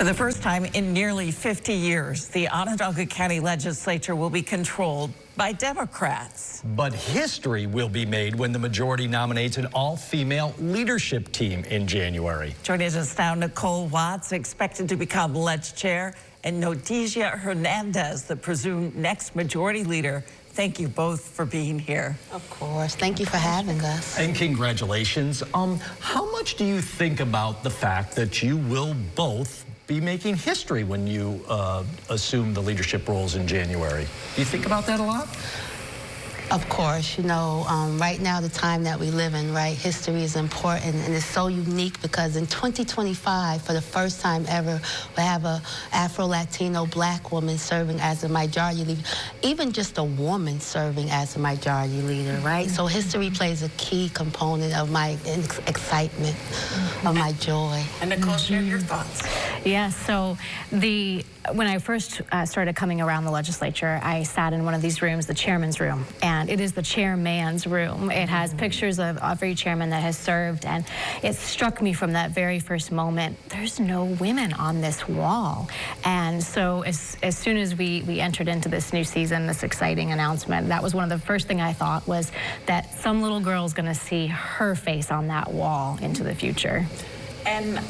For the first time in nearly 50 years, the Onondaga County Legislature will be controlled by Democrats. But history will be made when the majority nominates an all-female leadership team in January. Joining us now, Nicole Watts, expected to become Ledge Chair, and Onondaga Hernandez, the presumed next majority leader. Thank you both for being here. Of course. Thank you for having us. And congratulations. How much do you think about the fact that you will both be making history when you assume the leadership roles in January? Do you think about that a lot? Of course, you know, right now, the time that we live in, right, history is important, and it's so unique because in 2025, for the first time ever, we have a Afro-Latino black woman serving as a majority leader, even just a woman serving as a majority leader, right? So history plays a key component of my excitement, of my joy. And Nicole, share your thoughts. Yeah, so when I first started coming around the legislature, I sat in one of these rooms, the chairman's room, and it is the chairman's room. It has pictures of every chairman that has served, and it struck me from that very first moment, there's no women on this wall. And so as soon as we entered into this new season, this exciting announcement, that was one of the first thing I thought was that some little girl's gonna see her face on that wall into the future. And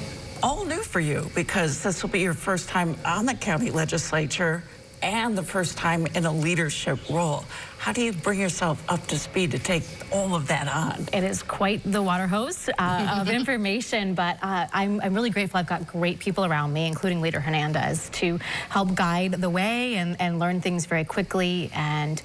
all new for you, because this will be your first time on the county legislature and the first time in a leadership role. How do you bring yourself up to speed to take all of that on? It is quite the water hose of information, but I'm really grateful I've got great people around me, including Leader Hernandez, to help guide the way and learn things very quickly. And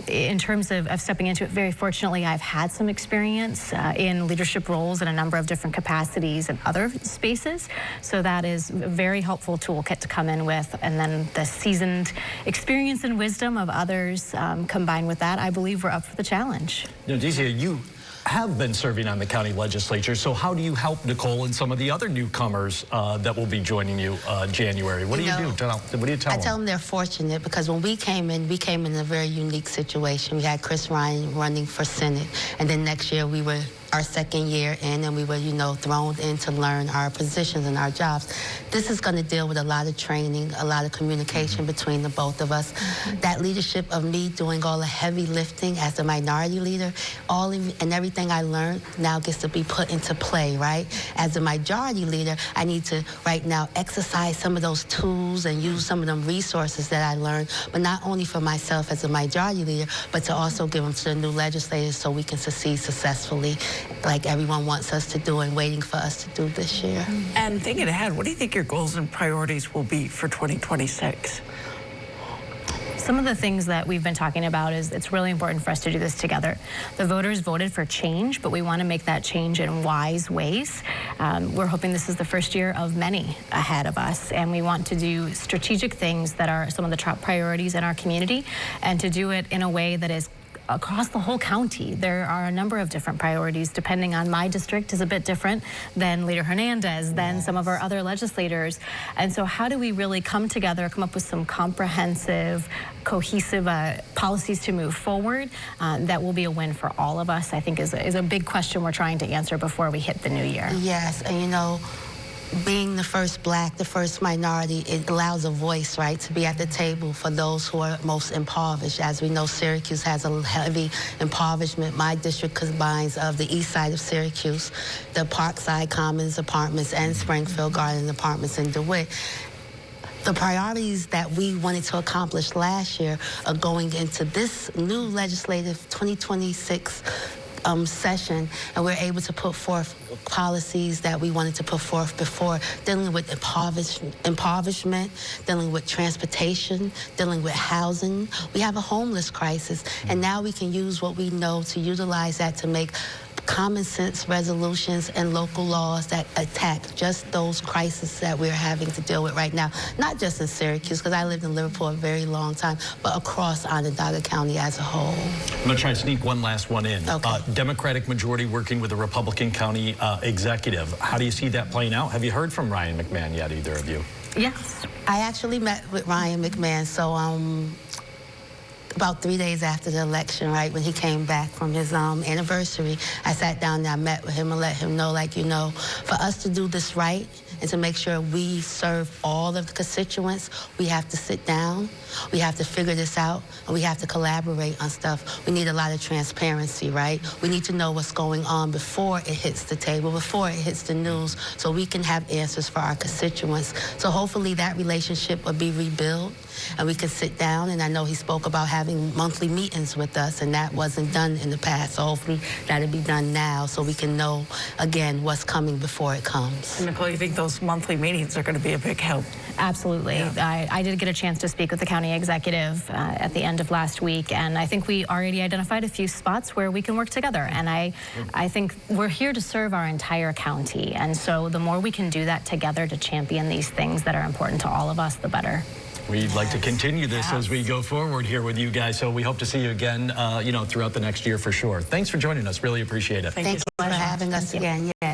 in terms of stepping into it, very fortunately, I've had some experience in leadership roles in a number of different capacities and other spaces. So that is a very helpful toolkit to come in with. And then the seasoned experience and wisdom of others combined with that, I believe we're up for the challenge. Onondaga, you have been serving on the county legislature, so how do you help Nicole and some of the other newcomers that will be joining you January? What do you do? What do you tell them? I tell them they're fortunate because when we came in a very unique situation. We had Chris Ryan running for Senate, and then next year we were our second year in, and we were, you know, thrown in to learn our positions and our jobs. This is going to deal with a lot of training, a lot of communication between the both of us. That leadership of me doing all the heavy lifting as a minority leader, and everything I learned now gets to be put into play, right? As a majority leader, I need to right now exercise some of those tools and use some of them resources that I learned, but not only for myself as a majority leader, but to also give them to the new legislators so we can succeed successfully, like everyone wants us to do and waiting for us to do this year. And thinking ahead, what do you think your goals and priorities will be for 2026? Some of the things that we've been talking about is it's really important for us to do this together. The voters voted for change, but we want to make that change in wise ways. We're hoping this is the first year of many ahead of us, and we want to do strategic things that are some of the top priorities in our community, and to do it in a way that is across the whole county. There are a number of different priorities, depending on my district is a bit different than Leader Hernandez, than some of our other legislators. And so how do we really come together, come up with some comprehensive, cohesive policies to move forward that will be a win for all of us, I think is a big question we're trying to answer before we hit the new year. Yes, and you know, being the first black, the first minority, it allows a voice, right, to be at the table for those who are most impoverished. As we know, Syracuse has a heavy impoverishment. My district combines of the east side of Syracuse, the Parkside Commons apartments and Springfield Garden apartments in DeWitt. The priorities that we wanted to accomplish last year are going into this new legislative 2026 session, and we're able to put forth policies that we wanted to put forth before, dealing with impoverishment, dealing with transportation, dealing with housing. We have a homeless crisis, and now we can use what we know to utilize that to make common sense resolutions and local laws that attack just those crises that we're having to deal with right now. Not just in Syracuse, because I lived in Liverpool a very long time, but across Onondaga County as a whole. I'm going to try to sneak one last one in. Okay. Democratic majority working with a Republican county executive. How do you see that playing out? Have you heard from Ryan McMahon yet, either of you? Yes. I actually met with Ryan McMahon, so about 3 days after the election, right, when he came back from his anniversary, I sat down and I met with him and let him know, like, you know, for us to do this right and to make sure we serve all of the constituents, we have to sit down, we have to figure this out, and we have to collaborate on stuff. We need a lot of transparency, right? We need to know what's going on before it hits the table, before it hits the news, so we can have answers for our constituents. So hopefully that relationship will be rebuilt, and we can sit down, and I know he spoke about having monthly meetings with us, and that wasn't done in the past. So hopefully that'll be done now so we can know, again, what's coming before it comes. And Nicole, you think those monthly meetings are going to be a big help? Absolutely. Yeah. I did get a chance to speak with the county executive at the end of last week, and I think we already identified a few spots where we can work together. And I think we're here to serve our entire county, and so the more we can do that together to champion these things that are important to all of us, the better. We'd like to continue this as we go forward here with you guys, so we hope to see you again, throughout the next year for sure. Thanks for joining us. Really appreciate it. Thank you for having us again. Yeah.